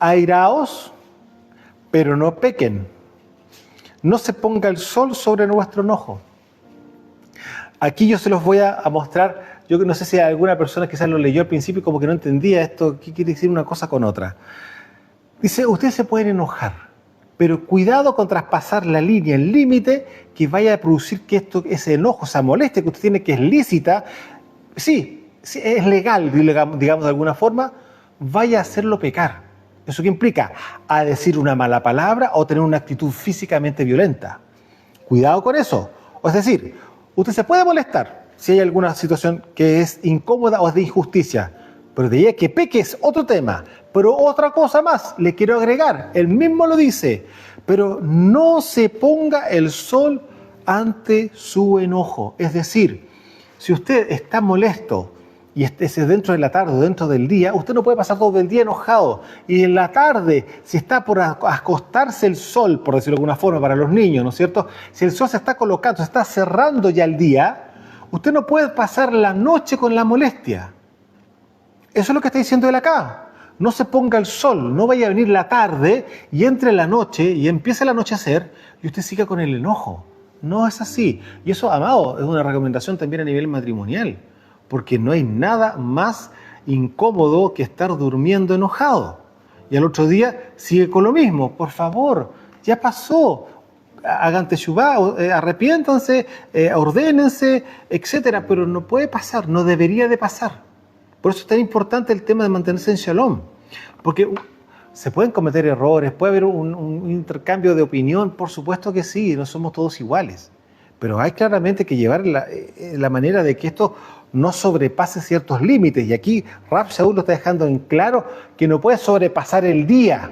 Speaker 1: airaos, pero no pequen, no se ponga el sol sobre nuestro enojo. Aquí yo se los voy a mostrar, yo no sé si alguna persona quizás lo leyó al principio y como que no entendía esto, qué quiere decir una cosa con otra. Dice, ustedes se pueden enojar, pero cuidado con traspasar la línea, el límite que vaya a producir que ese enojo, esa molestia que usted tiene, que es lícita, sí, es legal, digamos de alguna forma, vaya a hacerlo pecar. ¿Eso qué implica? A decir una mala palabra o tener una actitud físicamente violenta. Cuidado con eso. Es decir, usted se puede molestar si hay alguna situación que es incómoda o es de injusticia, pero de ahí que peque es otro tema. Pero otra cosa más, le quiero agregar, él mismo lo dice, pero no se ponga el sol ante su enojo. Es decir, si usted está molesto y esté dentro de la tarde o dentro del día, usted no puede pasar todo el día enojado. Y en la tarde, si está por acostarse el sol, por decirlo de alguna forma, para los niños, ¿no es cierto? Si el sol se está colocando, se está cerrando ya el día, usted no puede pasar la noche con la molestia. Eso es lo que está diciendo él acá. No se ponga el sol, no vaya a venir la tarde y entre la noche y empiece el anochecer y usted siga con el enojo. No es así. Y eso, amado, es una recomendación también a nivel matrimonial. porque no hay nada más incómodo que estar durmiendo enojado. Y al otro día sigue con lo mismo. Por favor, ya pasó. Hagan teshuvá, arrepiéntanse, ordénense, etcétera. Pero no puede pasar, no debería de pasar. Por eso es tan importante el tema de mantenerse en shalom. Porque se pueden cometer errores, puede haber un intercambio de opinión, por supuesto que sí, no somos todos iguales. Pero hay claramente que llevar la manera de que esto no sobrepase ciertos límites. Y aquí Rav Shaul lo está dejando en claro que no puede sobrepasar el día.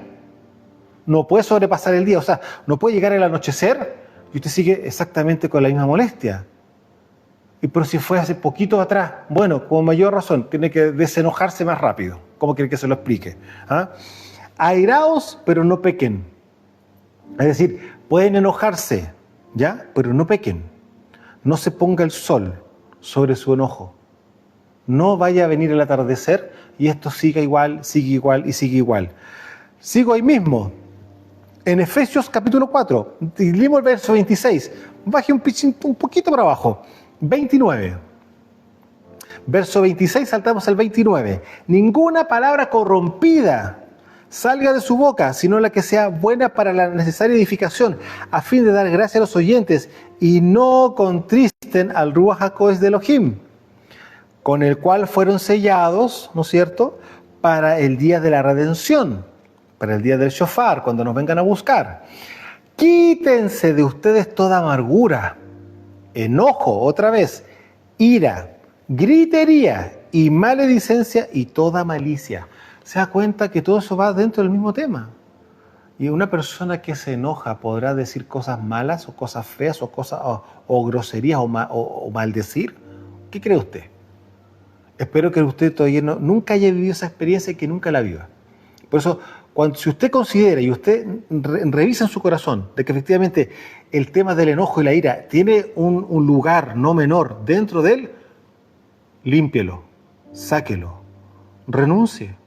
Speaker 1: No puede sobrepasar el día. O sea, no puede llegar el anochecer y usted sigue exactamente con la misma molestia. Pero si fue hace poquito atrás, bueno, con mayor razón, tiene que desenojarse más rápido. ¿Cómo quiere que se lo explique? ¿Ah? Airaos, pero no pequen. Es decir, pueden enojarse, ¿ya? Pero no pequen. No se ponga el sol sobre su enojo. No vaya a venir el atardecer y esto siga igual, sigue igual y sigue igual. Sigo ahí mismo. En Efesios capítulo 4, leímos el verso 26. Baje un poquito para abajo. 29. Verso 26, saltamos al 29. Ninguna palabra corrompida salga de su boca, sino la que sea buena para la necesaria edificación, a fin de dar gracia a los oyentes, y no contristen al Ruach HaKodesh de Elohim, con el cual fueron sellados, ¿no es cierto?, para el día de la redención, para el día del shofar, cuando nos vengan a buscar. Quítense de ustedes toda amargura, enojo, otra vez, ira, gritería y maledicencia y toda malicia. Se da cuenta que todo eso va dentro del mismo tema. Y una persona que se enoja podrá decir cosas malas o cosas feas o groserías o maldecir. ¿Qué cree usted? Espero que usted todavía nunca haya vivido esa experiencia y que nunca la viva. Por eso, si usted considera y usted revisa en su corazón de que efectivamente el tema del enojo y la ira tiene un lugar no menor dentro de él, límpielo, sáquelo, renuncie.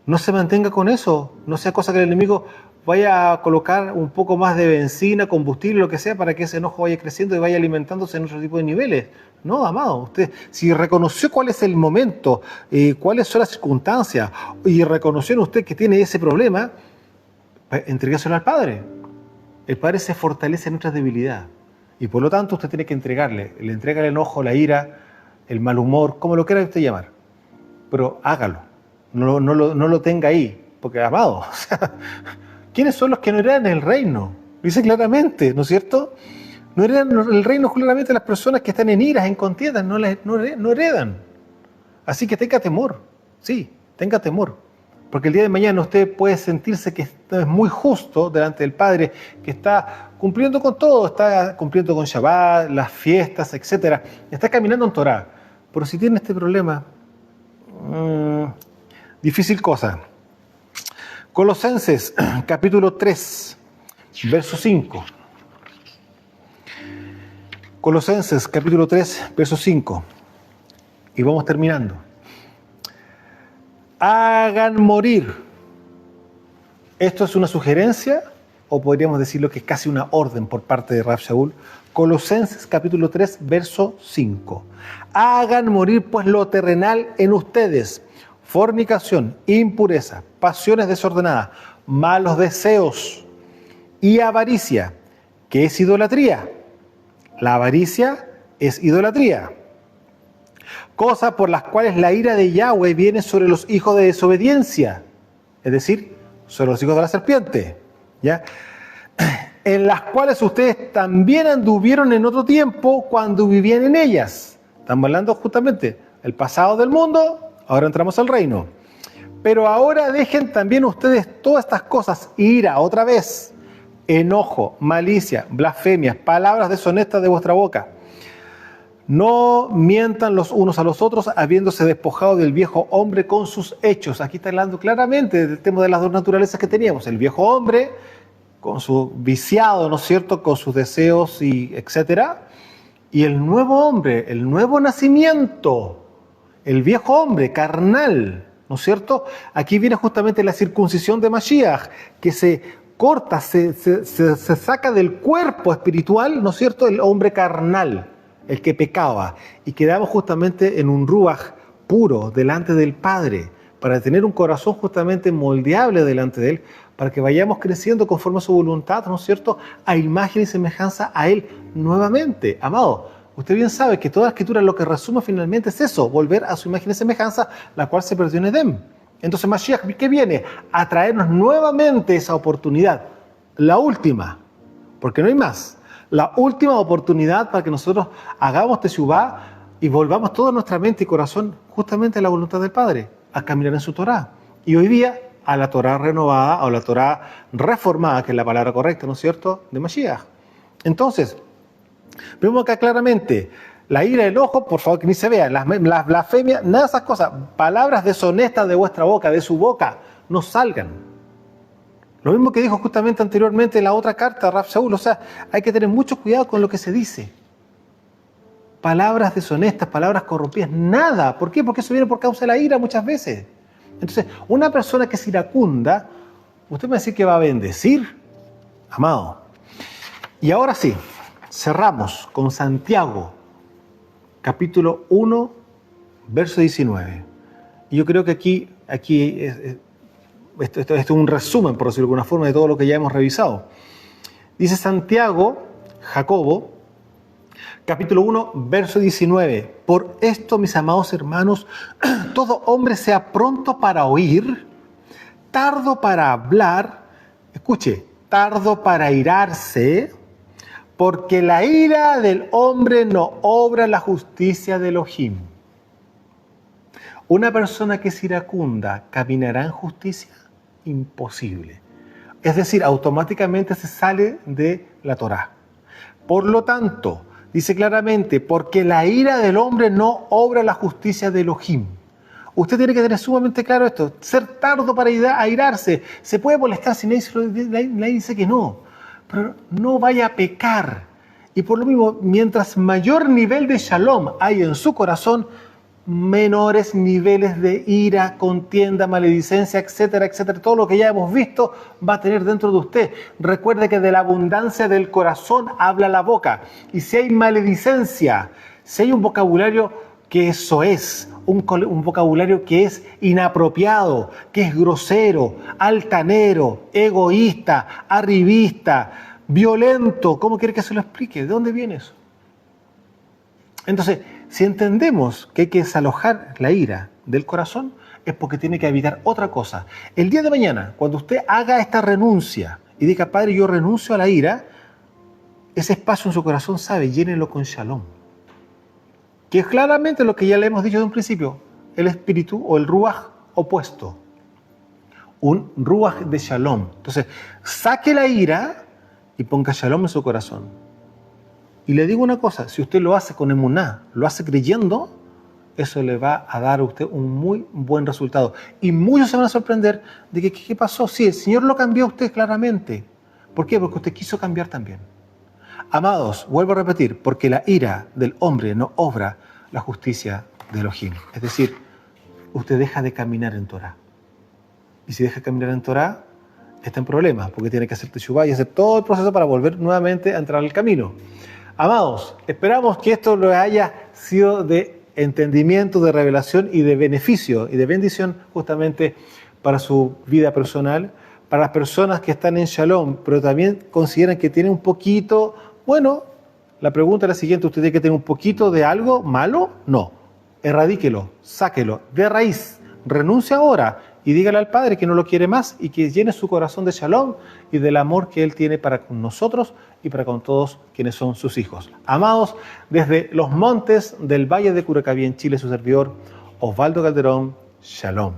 Speaker 1: No se mantenga con eso, no sea cosa que el enemigo vaya a colocar un poco más de benzina, combustible, lo que sea, para que ese enojo vaya creciendo y vaya alimentándose en otro tipo de niveles. No, amado, usted si reconoció cuál es el momento, cuáles son las circunstancias, y reconoció en usted que tiene ese problema, entregáselo al Padre. El Padre se fortalece en nuestras debilidades. Y por lo tanto usted tiene que le entrega el enojo, la ira, el mal humor, como lo quiera usted llamar. Pero hágalo. No lo tenga ahí, porque amado, o sea, ¿quiénes son los que no heredan el reino? Lo dice claramente, ¿no es cierto? No heredan el reino claramente las personas que están en iras, en contiendas, no heredan. Así que tenga temor, sí, tenga temor. Porque el día de mañana usted puede sentirse que es muy justo delante del Padre, que está cumpliendo con todo, está cumpliendo con Shabbat, las fiestas, etc. Está caminando en Torah. Pero si tiene este problema, difícil cosa. Colosenses, capítulo 3, verso 5. Colosenses, capítulo 3, verso 5. Y vamos terminando. Hagan morir. Esto es una sugerencia, o podríamos decirlo que es casi una orden por parte de Rav Shaul. Colosenses, capítulo 3, verso 5. Hagan morir pues lo terrenal en ustedes: fornicación, impureza, pasiones desordenadas, malos deseos y avaricia, que es idolatría. La avaricia es idolatría. Cosas por las cuales la ira de Yahweh viene sobre los hijos de desobediencia, es decir, sobre los hijos de la serpiente, ¿ya? En las cuales ustedes también anduvieron en otro tiempo cuando vivían en ellas. Estamos hablando justamente del pasado del mundo. Ahora entramos al reino. Pero ahora dejen también ustedes todas estas cosas: ira, otra vez, enojo, malicia, blasfemias, palabras deshonestas de vuestra boca. No mientan los unos a los otros, habiéndose despojado del viejo hombre con sus hechos. Aquí está hablando claramente del tema de las dos naturalezas que teníamos. El viejo hombre, con su viciado, ¿no es cierto?, con sus deseos y etcétera. Y el nuevo hombre, el nuevo nacimiento, el viejo hombre carnal, ¿no es cierto? Aquí viene justamente la circuncisión de Mashiach, que se corta, se saca del cuerpo espiritual, ¿no es cierto?, el hombre carnal, el que pecaba, y quedamos justamente en un ruaj puro delante del Padre, para tener un corazón justamente moldeable delante de Él, para que vayamos creciendo conforme a su voluntad, ¿no es cierto?, a imagen y semejanza a Él nuevamente. Amado, usted bien sabe que toda la Escritura lo que resume finalmente es eso, volver a su imagen y semejanza, la cual se perdió en Edén. Entonces Mashiach, ¿qué viene? A traernos nuevamente esa oportunidad, la última, porque no hay más, la última oportunidad para que nosotros hagamos teshuvá y volvamos toda nuestra mente y corazón justamente a la voluntad del Padre, a caminar en su Torá. Y hoy día a la Torá renovada o la Torá reformada, que es la palabra correcta, ¿no es cierto?, de Mashiach. Entonces, vemos acá claramente la ira, el enojo, por favor que ni se vea, las blasfemias, nada de esas cosas, palabras deshonestas de vuestra boca, de su boca, no salgan. Lo mismo que dijo justamente anteriormente en la otra carta, Rab Shaul, o sea, hay que tener mucho cuidado con lo que se dice. Palabras deshonestas, palabras corrompidas, nada. ¿Por qué? Porque eso viene por causa de la ira muchas veces. Entonces, una persona que es iracunda, usted me va a decir que va a bendecir, amado. Y ahora sí, cerramos con Santiago, capítulo 1, verso 19. Y yo creo que aquí esto es un resumen, por decirlo de alguna forma, de todo lo que ya hemos revisado. Dice Santiago, Jacobo, capítulo 1, verso 19. Por esto, mis amados hermanos, todo hombre sea pronto para oír, tardo para hablar, escuche, tardo para irarse, porque la ira del hombre no obra la justicia de Elohim. ¿Una persona que es iracunda caminará en justicia? Imposible. Es decir, automáticamente se sale de la Torá. Por lo tanto, dice claramente, porque la ira del hombre no obra la justicia de Elohim. Usted tiene que tener sumamente claro esto, ser tardo para airarse. Se puede molestar si nadie dice que no, pero no vaya a pecar. Y por lo mismo, mientras mayor nivel de shalom hay en su corazón, menores niveles de ira, contienda, maledicencia, etcétera, etcétera. Todo lo que ya hemos visto va a tener dentro de usted. Recuerde que de la abundancia del corazón habla la boca. Y si hay maledicencia, si hay un vocabulario que eso es, un vocabulario que es inapropiado, que es grosero, altanero, egoísta, arribista, violento, ¿cómo quiere que se lo explique? ¿De dónde viene eso? Entonces, si entendemos que hay que desalojar la ira del corazón, es porque tiene que evitar otra cosa. El día de mañana, cuando usted haga esta renuncia y diga, Padre, yo renuncio a la ira, ese espacio en su corazón, sabe, llénelo con shalom. Que es claramente lo que ya le hemos dicho de un principio, el espíritu o el ruaj opuesto. Un ruaj de shalom. Entonces, saque la ira y ponga shalom en su corazón. Y le digo una cosa, si usted lo hace con emuná, lo hace creyendo, eso le va a dar a usted un muy buen resultado. Y muchos se van a sorprender de que, ¿qué pasó? Sí, el Señor lo cambió a usted claramente. ¿Por qué? Porque usted quiso cambiar también. Amados, vuelvo a repetir, porque la ira del hombre no obra la justicia de Elohim. Es decir, usted deja de caminar en Torah. Y si deja de caminar en Torah, está en problemas, porque tiene que hacer teshuvá y hacer todo el proceso para volver nuevamente a entrar al camino. Amados, esperamos que esto lo haya sido de entendimiento, de revelación y de beneficio y de bendición justamente para su vida personal, para las personas que están en Shalom, pero también consideran que tienen un poquito, bueno, la pregunta es la siguiente, ¿usted tiene que tener un poquito de algo malo? No, erradíquelo, sáquelo de raíz, renuncia ahora y dígale al Padre que no lo quiere más y que llene su corazón de Shalom y del amor que Él tiene para con nosotros y para con todos quienes son sus hijos. Amados, desde los montes del Valle de Curacaví en Chile, su servidor Osvaldo Calderón, Shalom.